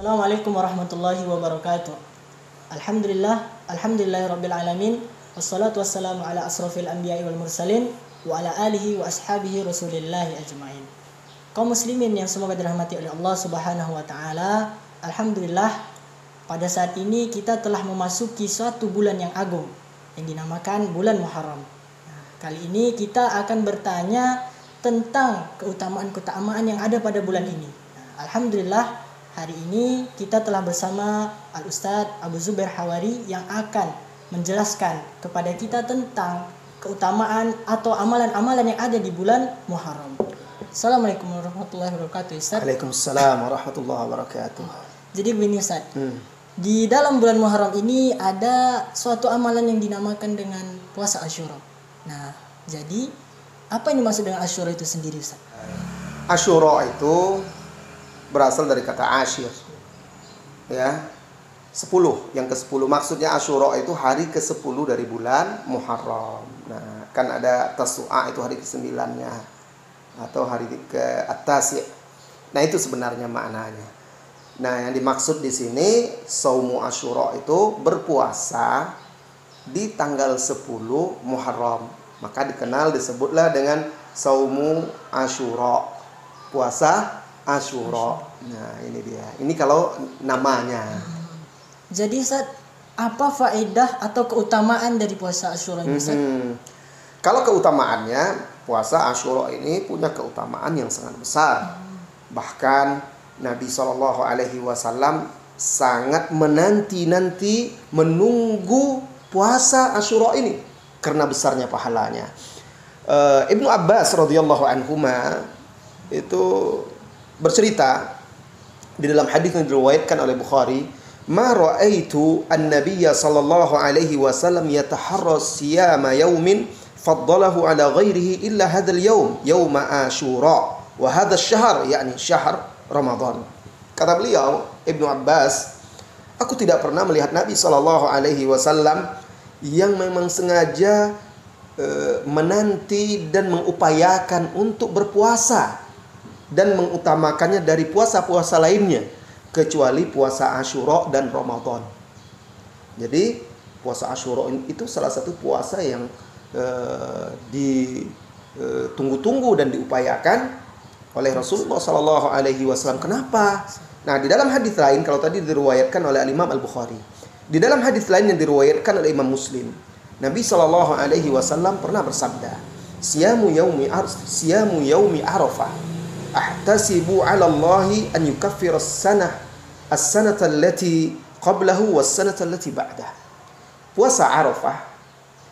Assalamualaikum warahmatullahi wabarakatuh. Alhamdulillahirabbil alamin. Wassalatu wassalamu ala asrofil anbiya'i wal mursalin wa ala alihi wa ashabihi rasulillahi ajmain. Kaum muslimin yang semoga dirahmati oleh Allah Subhanahu wa taala, alhamdulillah pada saat ini kita telah memasuki suatu bulan yang agung yang dinamakan bulan Muharram. Kali ini kita akan bertanya tentang keutamaan-keutamaan yang ada pada bulan ini. Alhamdulillah hari ini kita telah bersama Al-Ustadz Abu Zubair Hawari yang akan menjelaskan kepada kita tentang keutamaan atau amalan-amalan yang ada di bulan Muharram. Assalamualaikum warahmatullahi wabarakatuh, Ustadz. Waalaikumsalam warahmatullahi wabarakatuh. Jadi begini, Ustadz. Di dalam bulan Muharram ini ada suatu amalan yang dinamakan dengan puasa Asyura. Nah, jadi apa yang dimaksud dengan Asyura itu sendiri, Ustadz? Asyura itu berasal dari kata Ashir, ya, 10, yang ke-10. Maksudnya Asyura itu hari ke-10 dari bulan Muharram. Nah, kan ada Tasu'a itu hari ke-9-nya atau hari ke-At-Tasi'. Nah, itu sebenarnya maknanya. Nah, yang dimaksud di sini Saumu Asyura itu berpuasa di tanggal 10 Muharram. Maka disebutlah dengan Saumu Asyura, puasa Asyura. Nah, ini dia. Ini kalau namanya. Jadi, Ustaz, apa faedah atau keutamaan dari puasa Asyura ini, Ustaz? Kalau keutamaannya, puasa Asyura ini punya keutamaan yang sangat besar. Bahkan Nabi SAW sangat menanti-nanti menunggu puasa Asyura ini karena besarnya pahalanya. Ibnu Abbas radhiyallahu anhuma itu bercerita di dalam hadis yang diriwayatkan oleh Bukhari, "Ma ra'aitu an-nabiyya sallallahu alaihi wasallam yataharra siyama yaumin faddalahu ala ghairihi illa hadzal yaum, yaum Asyura, wa hadzal syahr, yakni syahr Ramadan." Kata beliau, Ibnu Abbas, "Aku tidak pernah melihat Nabi sallallahu alaihi wasallam yang memang sengaja menanti dan mengupayakan untuk berpuasa dan mengutamakannya dari puasa-puasa lainnya kecuali puasa Asyura dan Ramadan." Jadi puasa Asyura itu salah satu puasa yang ditunggu-tunggu dan diupayakan oleh Rasulullah Sallallahu Alaihi Wasallam. Kenapa? Nah, di dalam hadis lain, kalau tadi diriwayatkan oleh Imam Al-Bukhari, di dalam hadis lain yang diriwayatkan oleh Imam Muslim, Nabi Sallallahu Alaihi Wasallam pernah bersabda, "Siyamu yaumi Arafah, ahtasibu 'ala Allahi an yukaffira as-sanata allati qablahu was-sanata allati ba'dah." Puasa Arafah,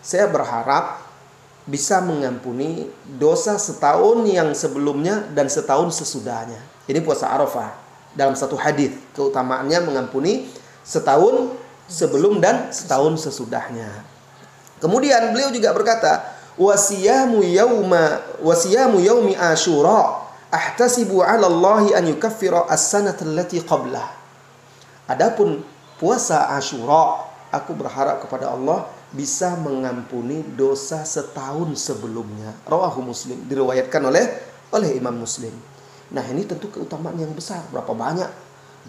saya berharap bisa mengampuni dosa setahun yang sebelumnya dan setahun sesudahnya. Ini puasa Arafah. Dalam satu hadis, keutamaannya mengampuni setahun sebelum dan setahun sesudahnya. Kemudian beliau juga berkata, "Wasiyamu yaumi Asyura, ahtasibu 'ala Allahi an yukaffira as-sanata allati qablah." Adapun puasa Asyura, aku berharap kepada Allah bisa mengampuni dosa setahun sebelumnya. Rawahu Muslim, diriwayatkan oleh Imam Muslim. Nah, ini tentu keutamaan yang besar. Berapa banyak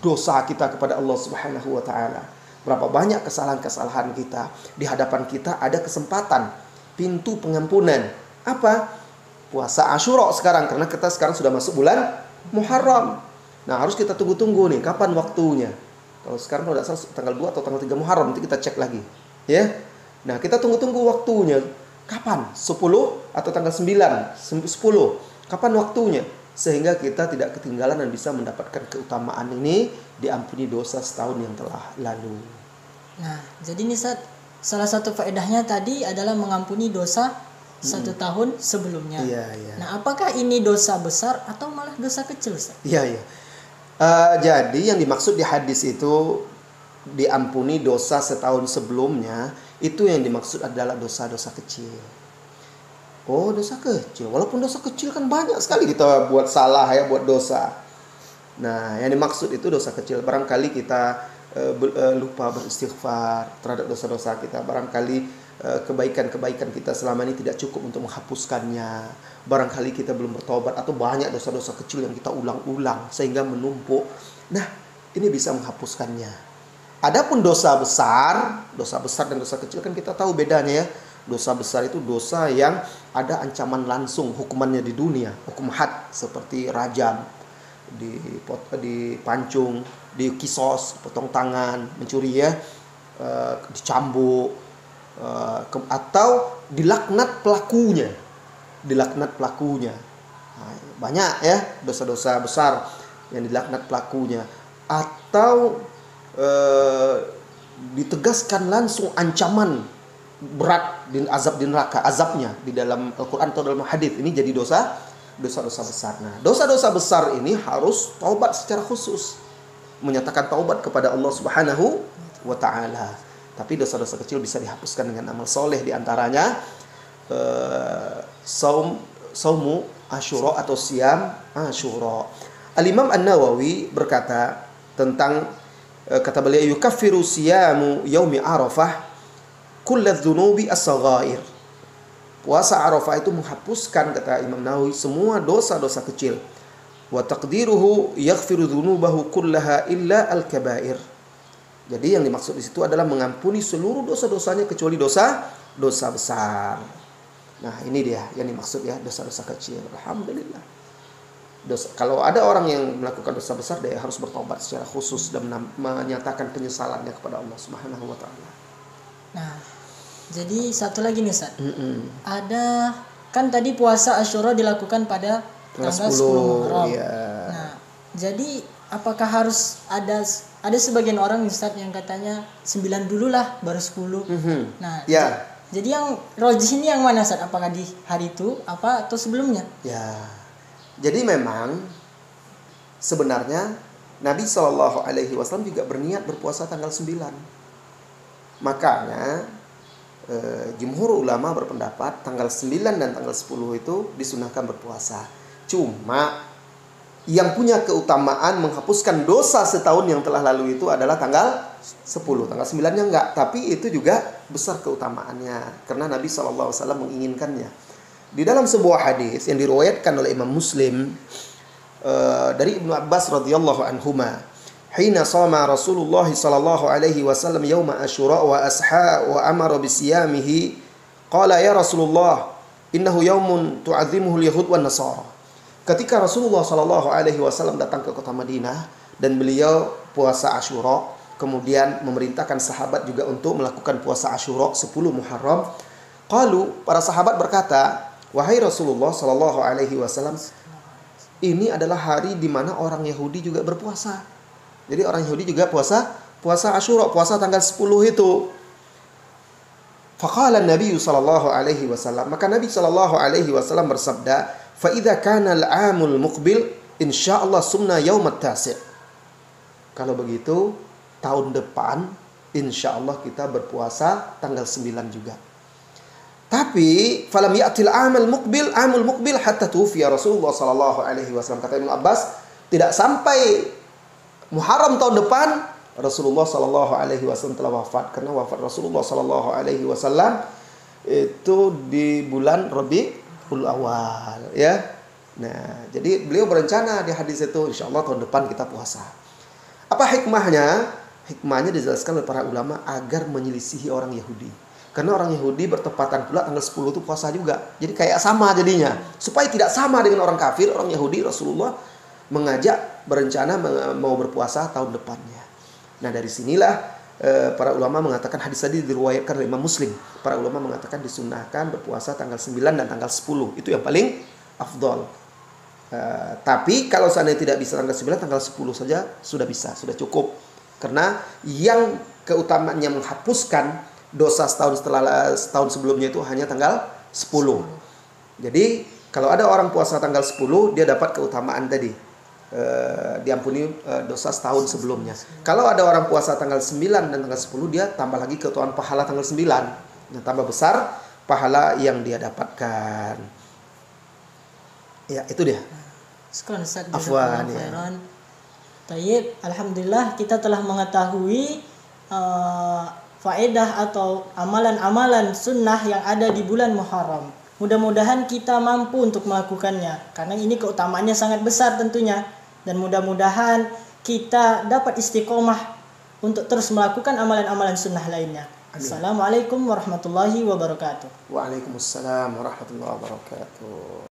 dosa kita kepada Allah Subhanahu wa taala. Berapa banyak kesalahan-kesalahan kita. Di hadapan kita ada kesempatan, pintu pengampunan. Apa? Puasa Asyura sekarang, karena kita sekarang sudah masuk bulan Muharram. Nah, harus kita tunggu-tunggu nih, kapan waktunya. Kalau sekarang kalau tidak salah tanggal 2 atau tanggal 3 Muharram, nanti kita cek lagi. Ya. Nah, kita tunggu-tunggu waktunya. Kapan? 10 atau tanggal 9, 10. Kapan waktunya? Sehingga kita tidak ketinggalan dan bisa mendapatkan keutamaan ini, diampuni dosa setahun yang telah lalu. Nah, jadi ini salah satu faedahnya tadi adalah mengampuni dosa satu tahun sebelumnya. Iya. Nah, apakah ini dosa besar atau malah dosa kecil, Ustaz? Iya. Jadi yang dimaksud di hadis itu diampuni dosa setahun sebelumnya, itu yang dimaksud adalah dosa-dosa kecil. Oh, dosa kecil. Walaupun dosa kecil kan banyak sekali kita buat salah ya, buat dosa. Nah, yang dimaksud itu dosa kecil. Barangkali kita lupa beristighfar terhadap dosa-dosa kita. Barangkali kebaikan-kebaikan kita selama ini tidak cukup untuk menghapuskannya. Barangkali kita belum bertobat atau banyak dosa-dosa kecil yang kita ulang-ulang sehingga menumpuk. Nah, ini bisa menghapuskannya. Adapun dosa besar dan dosa kecil kan kita tahu bedanya ya. Dosa besar itu dosa yang ada ancaman langsung hukumannya di dunia, hukum had seperti rajam, dipancung, dikisos, potong tangan, mencuri ya, dicambuk, atau dilaknat pelakunya. Nah, banyak ya dosa-dosa besar yang dilaknat pelakunya, atau ditegaskan langsung ancaman berat azab di neraka, azabnya di dalam Al-Quran atau dalam hadis. Ini jadi dosa-dosa besar. Nah, dosa-dosa besar ini harus taubat secara khusus, menyatakan taubat kepada Allah Subhanahu wa taala. Tapi dosa-dosa kecil bisa dihapuskan dengan amal soleh, di antaranya saumu Asyura atau siam Asyura. Al-Imam An-Nawawi berkata tentang kata beliau, yukaffiru siyamu yaumi Arafah kulladzunubi as-saghair. Puasa Arafah itu menghapuskan, kata Imam Nawawi, semua dosa-dosa kecil. Wa taqdiruhu yaghfiru dzunubahu kullaha illa al-kabair. Jadi yang dimaksud di situ adalah mengampuni seluruh dosa-dosanya kecuali dosa besar. Nah, ini dia yang dimaksud ya, dosa-dosa kecil. Alhamdulillah. Kalau ada orang yang melakukan dosa besar, dia harus bertobat secara khusus dan menyatakan penyesalannya kepada Allah Subhanahu wa taala. Nah, jadi satu lagi nih Ustaz. Ada kan tadi puasa Asyura dilakukan pada tanggal 10 Muharram. Iya. Nah, jadi apakah harus ada sebagian orang Ustaz yang katanya 9 dulu lah baru 10. Nah, ya. Jadi yang rojih ini yang mana Ustaz? Apakah di hari itu atau sebelumnya? Ya. Jadi memang sebenarnya Nabi SAW juga berniat berpuasa tanggal 9. Makanya jumhur ulama berpendapat tanggal 9 dan tanggal 10 itu disunahkan berpuasa. Cuma yang punya keutamaan menghapuskan dosa setahun yang telah lalu itu adalah tanggal 10. Tanggal 9-nya enggak, tapi itu juga besar keutamaannya karena Nabi SAW menginginkannya. Di dalam sebuah hadis yang diriwayatkan oleh Imam Muslim dari Ibnu Abbas radhiyallahu anhuma, hina shama Rasulullah sallallahu alaihi wasallam yauma Asyura wa amara bisiyamihi, qala ya Rasulullah innahu yaumun tu'azzimuhu al-yahud wan nasara. Ketika Rasulullah sallallahu alaihi wasallam datang ke kota Madinah dan beliau puasa Asyura, kemudian memerintahkan sahabat juga untuk melakukan puasa Asyura 10 Muharram. Qalu, para sahabat berkata, wahai Rasulullah sallallahu alaihi wasallam, ini adalah hari di mana orang Yahudi juga berpuasa. Jadi orang Yahudi juga puasa Asyura, puasa tanggal 10 itu. Faqala Nabi sallallahu alaihi wasallam, maka Nabi sallallahu alaihi wasallam bersabda, fa idza kana al-'amul muqbil insyaallah sumna yaumat tasi'. Kalau begitu tahun depan insyaallah kita berpuasa tanggal 9 juga. Tapi falam ya'til amul muqbil hatta tufiya Rasulullah sallallahu alaihi wasallam. Kata Ibnu Abbas, tidak sampai Muharram tahun depan Rasulullah sallallahu alaihi wasallam telah wafat, karena wafat Rasulullah sallallahu alaihi wasallam itu di bulan Rabiul Awal ya. Nah, jadi beliau berencana di hadis itu insyaallah tahun depan kita puasa. Apa hikmahnya? Hikmahnya dijelaskan oleh para ulama agar menyelisihi orang Yahudi. Karena orang Yahudi bertepatan pula tanggal 10 itu puasa juga. Jadi kayak sama jadinya. Supaya tidak sama dengan orang kafir, orang Yahudi, Rasulullah mengajak berencana mau berpuasa tahun depannya. Nah, dari sinilah para ulama mengatakan, hadis tadi diriwayatkan oleh Imam Muslim. Para ulama mengatakan disunahkan berpuasa tanggal 9 dan tanggal 10. Itu yang paling afdol. Tapi kalau seandainya tidak bisa tanggal 9, tanggal 10 saja sudah bisa, sudah cukup. Karena yang keutamaannya menghapuskan dosa setahun sebelumnya itu hanya tanggal 10. Jadi kalau ada orang puasa tanggal 10, dia dapat keutamaan tadi, diampuni dosa setahun sebelumnya. Kalau ada orang puasa tanggal 9 dan tanggal 10, dia tambah lagi keutamaan pahala tanggal 9. Nah, tambah besar pahala yang dia dapatkan. Ya, itu dia. Sekarang Ustaz, Afwan ya. Tayyib, alhamdulillah kita telah mengetahui faedah atau amalan-amalan sunnah yang ada di bulan Muharram. Mudah-mudahan kita mampu untuk melakukannya, karena ini keutamaannya sangat besar tentunya. Dan mudah-mudahan kita dapat istiqomah untuk terus melakukan amalan-amalan sunnah lainnya. Assalamualaikum warahmatullahi wabarakatuh. Waalaikumsalam warahmatullahi wabarakatuh.